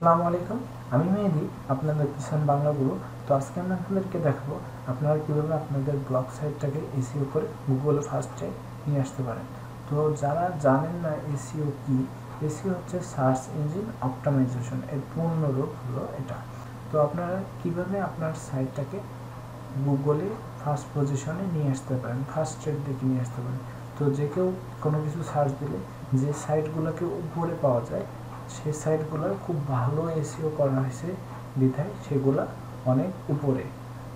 আসসালামু আলাইকুম, আমি মেহেদি, আপনাদের কিষান বাংলা গুরু। তো আজকে আমি আপনাদেরকে দেখাবো আপনারা কীভাবে আপনাদের ব্লগ সাইটটাকে এসইও করে গুগলে ফার্স্টে নিয়ে আসতে পারেন। তো যারা জানেন না এসইও কি, এসইও হচ্ছে সার্চ ইঞ্জিন অপটিমাইজেশন, এর পূর্ণরূপ হলো এটা। তো আপনারা কীভাবে আপনার সাইটটাকে গুগলে ফার্স্ট পজিশনে নিয়ে আসতে পারেন, ফার্স্টের দিকে নিয়ে আসতে পারেন। তো যে কেউ কোনো কিছু সার্চ দিলে যে সাইটগুলোকে উপরে পাওয়া যায় সেই সাইটগুলো খুব ভালো এসইও করা হয়েছে বিধায় সেগুলা অনেক উপরে।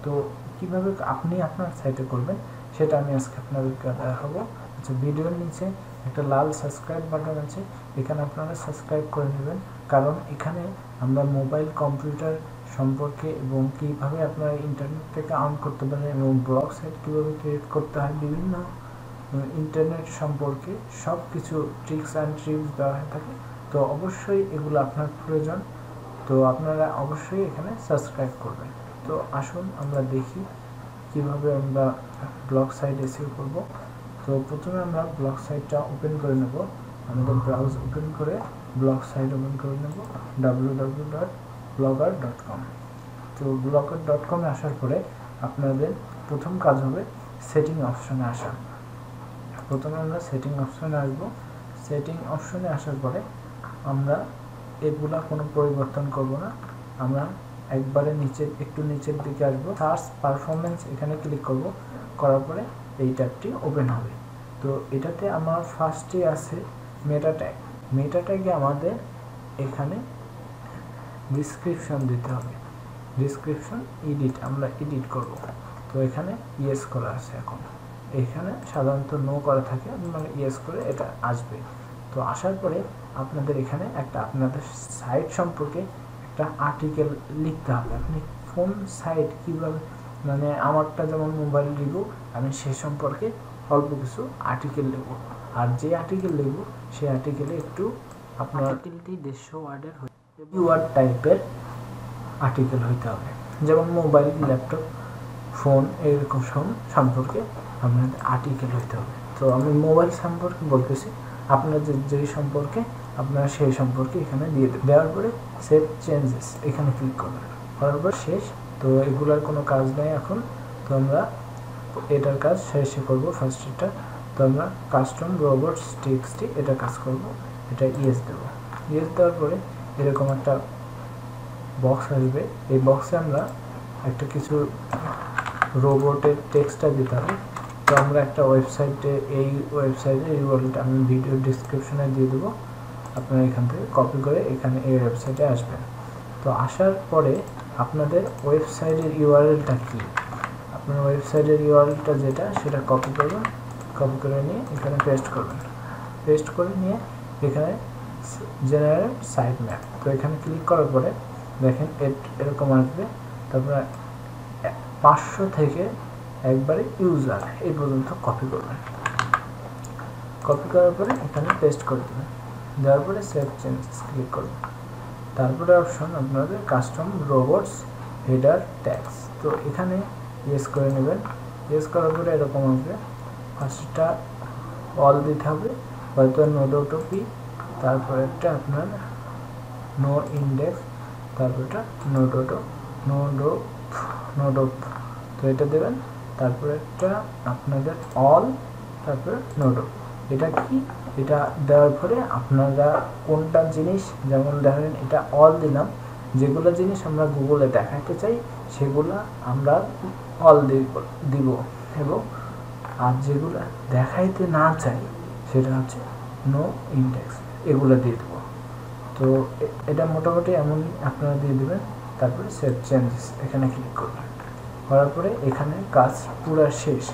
তো কিভাবে আপনি আপনার সাইটে করবেন সেটা আমি আজকে আপনাদেরকে দেখাবো। আচ্ছা, ভিডিওর নিচে একটা লাল সাবস্ক্রাইব বাটন আছে, এখানে আপনারা সাবস্ক্রাইব করে নেবেন, কারণ এখানে আমরা মোবাইল কম্পিউটার সম্পর্কে এবং কীভাবে আপনারা ইন্টারনেট থেকে আর্ন করতে পারেন এবং ব্লগ সাইট কীভাবে ক্রিয়েট করতে হয়, বিভিন্ন ইন্টারনেট সম্পর্কে সব কিছু ট্রিক্স অ্যান্ড ট্রিপস দেওয়া হয়ে থাকে। তো অবশ্যই এগুলো আপনার প্রয়োজন, তো আপনারা অবশ্যই এখানে সাবস্ক্রাইব করবেন। তো আসুন আমরা দেখি কিভাবে আমরা ব্লগ সাইট এসইও করব। তো প্রথমে আমরা ব্লগ সাইটটা ওপেন করে নেব, আমাদের ব্রাউজ ওপেন করে ব্লগ সাইট ওপেন করে নেব www.blogger.com। তো blogger.com-এ আসার পরে আপনাদের প্রথম কাজ হবে সেটিং অপশনে আসা। প্রথমে আমরা সেটিং অপশনে আসব। সেটিং অপশনে আসার পরে আমরা এগুলা কোনো পরিবর্তন করব না, আমরা একবারে একটু নিচের দিকে আসবো, সার্চ পারফরমেন্স এখানে ক্লিক করব। করার পরে এই ট্যাবটি ওপেন হবে। তো এটাতে আমার ফার্স্টে আছে মেটা ট্যাগ। মেটা ট্যাগে আমাদের এখানে ডিসক্রিপশন দিতে হবে। ডিসক্রিপশন আমরা এডিট করব। তো এখানে ইয়েস করা আছে, এখন এখানে সাধারণত নো করা থাকে, মানে ইয়েস করে এটা আসবে। তো আসার পরে আপনাদের এখানে আপনাদের সাইট সম্পর্কে একটা আর্টিকেল লিখতে হবে। আপনি কোন সাইট কীভাবে, মানে আমারটা যেমন মোবাইল রিভিউ, আমি সে সম্পর্কে অল্প কিছু আর্টিকেল লিখব। আর যে আর্টিকেল লিখব সেই আর্টিকেলে একটু আপনার আর্টিকেলটি 150 ওয়ার্ডের ওয়ার্ড টাইপের আর্টিকেল হইতে হবে, যেমন মোবাইল, ল্যাপটপ, ফোন এরকম সম্পর্কে আপনাদের আর্টিকেল হইতে হবে। তো আমি মোবাইল সম্পর্কে বলতেছি, আপনার যেই সম্পর্কে আপনারা সেই সম্পর্কে এখানে দিয়ে দেবেন। দেওয়ার পরে সেভ চেঞ্জেস এখানে ক্লিক করবেন, করার পর শেষ। তো এগুলার কোনো কাজ নেই এখন, তো আমরা এটার কাজ শেষে করবো ফার্স্টটা। তো আমরা কাস্টম রোবটস টেক্সটি এটা কাজ করব, এটা ইয়েস দেব। ইয়েস দেওয়ার পরে এরকম একটা বক্স আসবে, এই বক্সে আমরা একটা কিছু রোবটের টেক্সটটা দিতে হবে। তো আমরা একটা ওয়েবসাইটে, এই ওয়েবসাইটের ইউআরএলটা আমি ভিডিও ডিসক্রিপশনে দিয়ে দেবো, আপনারা এখান থেকে কপি করে এখানে এই ওয়েবসাইটে আসবেন। তো আসার পরে আপনাদের ওয়েবসাইটের ইউআরএলটা কি, আপনার ওয়েবসাইটের ইউআরএলটা যেটা সেটা কপি করবেন, কপি করে নিয়ে এখানে পেস্ট করবেন। পেস্ট করে নিয়ে এখানে জেনারেট সাইট ম্যাপ, তো এখানে ক্লিক করার পরে দেখেন এরকম আসবে। তারপরে 500 থেকে একবারে ইউজার এই পর্যন্ত কপি করবেন। কপি করার পরে এখানে পেস্ট করে দেবেন, দেওয়ার পরে সেভ চেঞ্জেস ক্লিক করবেন। তারপরে অপশন আপনাদের কাস্টম রোবটস হেডার ট্যাগস, তো এখানে ইয়েস করে নেবেন। ইয়েস করার পরে এরকম আসবে, ফার্স্টটা অল দিতে হবে, হয়তো নোডোটোপি, তারপরে একটা আপনার নো ইন্ডেক্স, তারপরটা নোডোপ, তো এটা দেবেন। তারপরে একটা আপনাদের অল, তারপরে নোডোপ। এটা কি, এটা দেওয়ার পরে আপনারা কোনটা জিনিস, যেমন ধরেন এটা অল দিলাম, যেগুলো জিনিস আমরা গুগলে দেখাতে চাই সেগুলো আমরা অল দিব, এবং আর যেগুলো দেখাইতে না চাই সেটা হচ্ছে নো ইন্ডেক্স, এগুলো দিয়ে দেবো। তো এটা মোটামুটি এমনই আপনারা দিয়ে দেবেন। তারপরে সেভ চেঞ্জেস এখানে ক্লিক করবেন, করার পরে এখানে কাজ পুরো শেষ।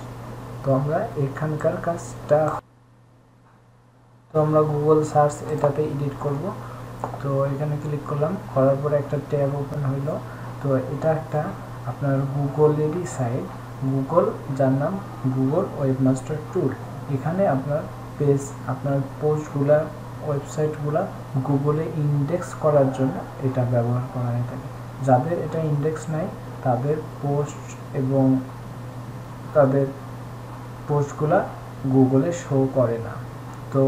তো আমরা এখানকার কাজটা, তো আমরা গুগল সার্চ এটাতে এডিট করব। তো এখানে ক্লিক করলাম, করার পরে একটা ট্যাব ওপেন হইল। তো এটা একটা আপনার গুগলেরই সাইট, গুগল, যার নাম গুগল ওয়েবমাস্টার টুল। এখানে আপনার পেজ, আপনার পোস্টগুলা, ওয়েবসাইটগুলা গুগলে ইন্ডেক্স করার জন্য এটা ব্যবহার করা হয়ে থাকে। যাদের এটা ইন্ডেক্স নাই তাদের পোস্ট এবং তাদের পোস্টগুলা গুগলে শো করে না। তো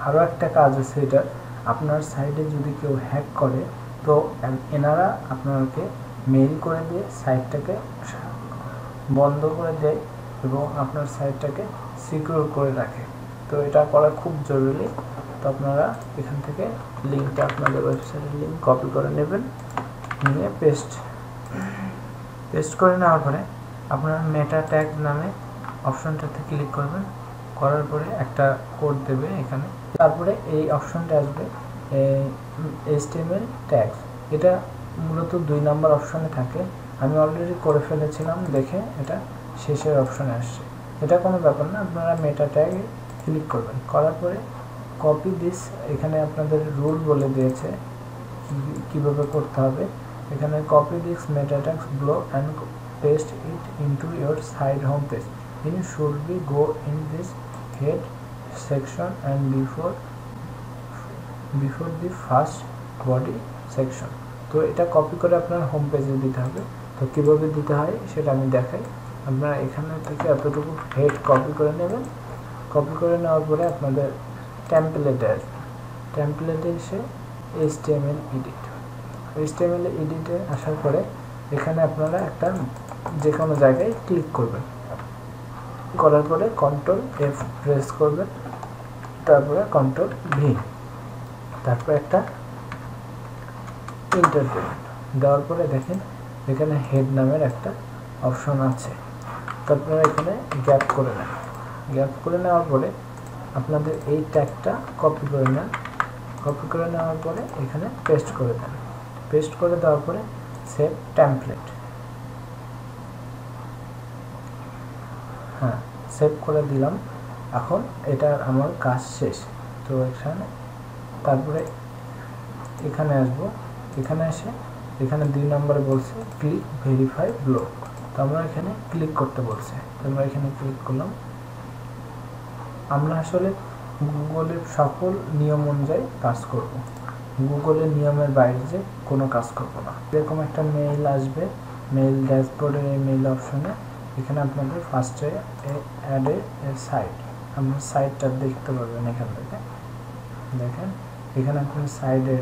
আরও একটা কাজ আছে, এটা আপনার সাইটে যদি কেউ হ্যাক করে তো এনারা আপনাকে মেইল করে দিয়ে সাইটটাকে বন্ধ করে দেয় এবং আপনার সাইটটাকে সিকিউর করে রাখে। তো এটা করা খুব জরুরি। তো আপনারা এখান থেকে লিঙ্কটা, আপনাদের ওয়েবসাইটের লিঙ্ক কপি করে নেবেন, নিয়ে পেস্ট করে নেওয়ার পরে আপনারা মেটা ট্যাগ নামে অপশনটাতে ক্লিক করবেন। করার পরে একটা কোড দেবে এখানে, তারপরে এই অপশনটা আসবে HTML ট্যাগ। এটা মূলত 2 নম্বর অপশনে থাকে। আমি অলরেডি করে ফেলেছিলাম দেখে এটা শেষের অপশনে আসছে। এটা কোনো ব্যাপার না, আপনারা মেটা ট্যাগে ক্লিক করবেন। করার পরে কপি দিস, এখানে আপনাদের রুল বলে দিয়েছে কিভাবে করতে হবে। এখানে copy this meta tags below and paste it into your site home page. It should be go in this head section and before the first body section. তো এটা কপি করে আপনার হোম পেজে দিতে হবে। তো কিভাবে দিতে হয় সেটা আমি দেখাই। আপনারা এখানে থেকে এতটুকু হেড কপি করে নেবেন। কপি করে নেওয়ার পরে আপনাদের টেমপ্লেটে আসবে। টেমপ্লেটে এসে HTML এডিটে আসার পরে এখানে আপনারা একটা যে কোনো জায়গায় ক্লিক করবেন। করার পরে Ctrl F প্রেস করবেন, তারপরে Ctrl V, তারপরে একটা এন্টার দেবেন। দেওয়ার পরে দেখেন এখানে হেড নামের একটা অপশন আছে। তো আপনারা এখানে গ্যাপ করে নেন। গ্যাপ করে নেওয়ার পরে আপনাদের এই ট্যাগটা কপি করে নেন। কপি করে নেওয়ার পরে এখানে পেস্ট করে দেন। পেস্ট করে দেওয়ার পরে সেভ টেমপ্লেট, হ্যাঁ সেভ করে দিলাম। এখন এটা আমার কাজ শেষ। তো এখানে তারপরে এখানে আসবো। এখানে এসে এখানে 2 নম্বরে বলছে ক্লিক ভেরিফাই ব্লক। তো আমরা এখানে ক্লিক করতে বলছে, তো আমরা এখানে ক্লিক করলাম। আমরা আসলে গুগলের সকল নিয়ম অনুযায়ী কাজ করব, গুগলের নিয়মের বাইরে যে কোনো কাজ করব না। এরকম একটা মেইল আসবে, মেইল ড্যাশবোর্ডের এই মেইল অপশনে এখানে আপনাদের ফার্স্টে অ্যাড এ সাইট, আপনার সাইটটা দেখতে পারবেন। এখান থেকে দেখেন এখানে আপনার সাইডের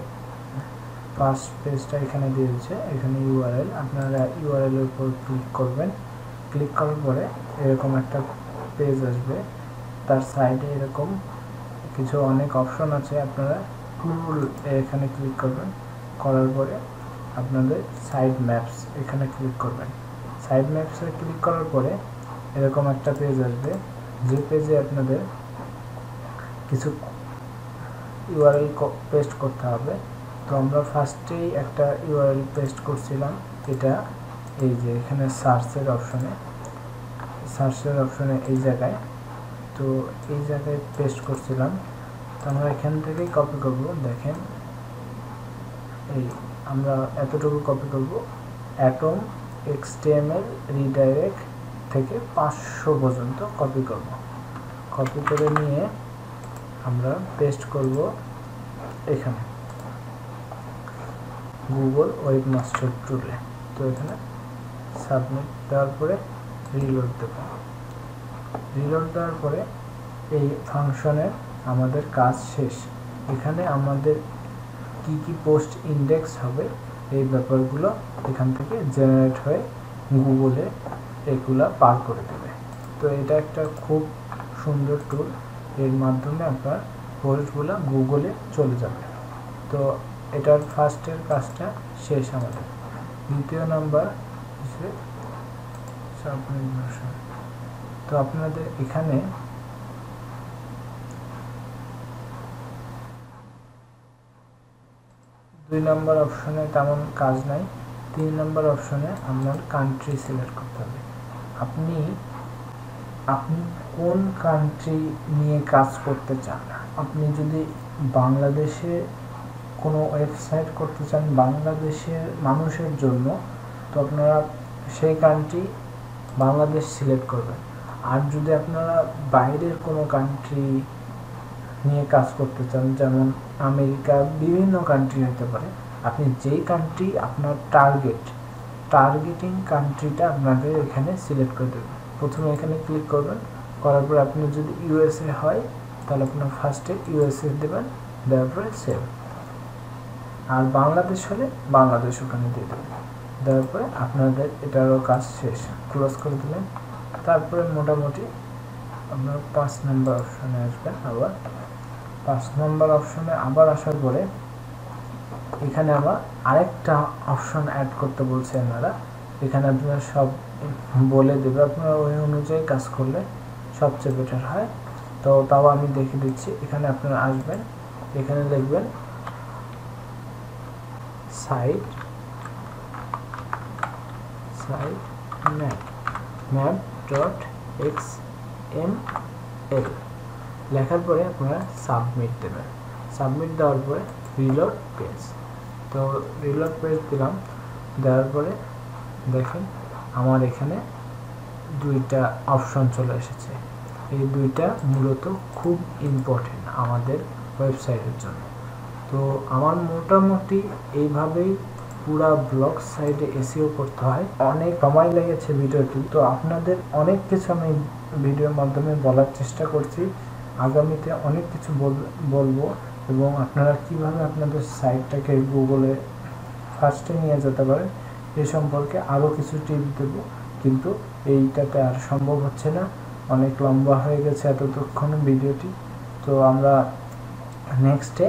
ফার্স্ট পেজটা এখানে দিয়ে দিচ্ছে, এখানে ইউআরএল। আপনারা ইউআরএল এর উপর ক্লিক করবেন। ক্লিক করার পরে এরকম একটা পেজ আসবে, তার সাইডে এরকম কিছু অনেক অপশন আছে। আপনারা টুল এখানে ক্লিক করবেন। করার পরে আপনাদের সাইড ম্যাপস এখানে ক্লিক করবেন। সাইড ম্যাপসে ক্লিক করার পরে এরকম একটা পেজ আসবে, যে পেজে আপনাদের কিছু ইউআরএল পেস্ট করতে হবে। তো আমরা ফার্স্টেই একটা ইউআরএল পেস্ট করছিলাম, এটা এই যে এখানে সার্চের অপশনে এই জায়গায়, তো এই জায়গায় পেস্ট করছিলাম। তো আমরা এখান থেকেই কপি করব। দেখেন এই আমরা এতটুকু কপি করব, অ্যাটম HTML রিডাইরেক্ট থেকে 500 পর্যন্ত কপি করব। কপি করে নিয়ে আমরা পেস্ট করব এখানে গুগল ওয়েবমাস্টার টুলে। তো এখানে সাবমিট দেওয়ার পরে রিলোড দেব। রিলোড দেওয়ার পরে এই ফাংশনের আমাদের কাজ শেষ। এখানে আমাদের কি কি পোস্ট ইন্ডেক্স হবে এই ব্যাপারগুলো এখান থেকে জেনারেট হয়ে গুগলে এগুলা পার করে দেবে। তো এটা একটা খুব সুন্দর টুল, এর মাধ্যমে আপনার পোস্টগুলো গুগলে চলে যাবে। তো এটার ফার্স্টের কাজটা শেষ আমাদের। দ্বিতীয় নাম্বার হিসেবে সাবমিট ভার্সন। তো আপনাদের এখানে দুই নম্বর অপশনে তেমন কাজ নাই। 3 নম্বর অপশনে আপনার কান্ট্রি সিলেক্ট করতে হবে। আপনি কোন কান্ট্রি নিয়ে কাজ করতে চান। আপনি যদি বাংলাদেশে কোনো ওয়েবসাইট করতে চান বাংলাদেশের মানুষের জন্য, তো আপনারা সেই কান্ট্রি বাংলাদেশ সিলেক্ট করবেন। আর যদি আপনারা বাইরের কোনো কান্ট্রি নিয়ে কাজ করতে চান, যেমন আমেরিকা, বিভিন্ন কান্ট্রি হতে পারে, আপনি যেই কান্ট্রি আপনার টার্গেটিং কান্ট্রিটা আপনাদের এখানে সিলেক্ট করে দেবেন। প্রথমে এখানে ক্লিক করবেন। করার পর আপনি যদি USA হয় তাহলে আপনার ফার্স্টে USA দেবেন, দেওয়ার পরে সেভ। আর বাংলাদেশ হলে বাংলাদেশ ওখানে দিয়ে দেবেন। দেওয়ার পরে আপনাদের এটারও কাজ শেষ, ক্লোজ করে দিলেন। তারপরে মোটামুটি আপনার 5 নম্বর অপশনে আসবেন। আবার 5 নম্বর অপশনে আবার আসার পরে এখানে আবার আরেকটা অপশন অ্যাড করতে বলছে এনারা। এখানে আপনারা সব বলে দেবে, আপনারা ওই অনুযায়ী কাজ করলে সবচেয়ে বেটার হয়। তো তাও আমি দেখে দিচ্ছি। এখানে আপনারা আসবেন, এখানে লিখবেন সাইট map.xml লেখার পরে আপনারা সাবমিট দেবেন। সাবমিট দেওয়ার পরে রিলোড পেজ, তো রিলোড পেজ দিলাম। দেওয়ার পরে দেখেন আমার এখানে 2টা অপশন চলে এসেছে। এই 2টা মূলত খুব ইম্পর্টেন্ট আমাদের ওয়েবসাইটের জন্য। তো আমার মোটামুটি এইভাবেই পুরা ব্লগ সাইটে এসইও করতে হয়। অনেক সময় লেগেছে ভিডিওটি, তো আপনাদের অনেক কিছু আমি ভিডিওর মাধ্যমে বলার চেষ্টা করছি। আগামীতে অনেক কিছু বলবো এবং আপনারা কিভাবে আপনাদের সাইটটাকে গুগলে ফার্স্টে নিয়ে যেতে পারেন এ সম্পর্কে আরও কিছু টিপস দেব, কিন্তু এইটাতে আর সম্ভব হচ্ছে না, অনেক লম্বা হয়ে গেছে এতক্ষণ ভিডিওটি। তো আমরা নেক্সটে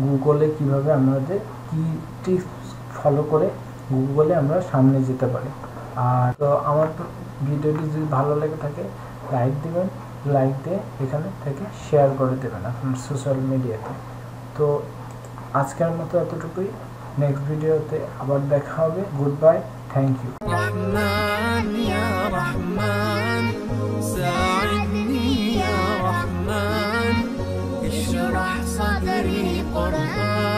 গুগলে কিভাবে আমাদের কি টিপস ফলো করে গুগলে আমরা সামনে যেতে পারি। আর তো আমার ভিডিওটি যদি ভালো লেগে থাকে লাইক দিবেন, লাইক দিয়ে এখানে থেকে শেয়ার করে দেবেন আপনার সোশ্যাল মিডিয়াতে। তো আজকের মতো এতটুকুই, নেক্সট ভিডিওতে আবার দেখা হবে। Good bye, thank you. رحمن يا رحمن ساعدني يا رحمن اشرح صدري قرآن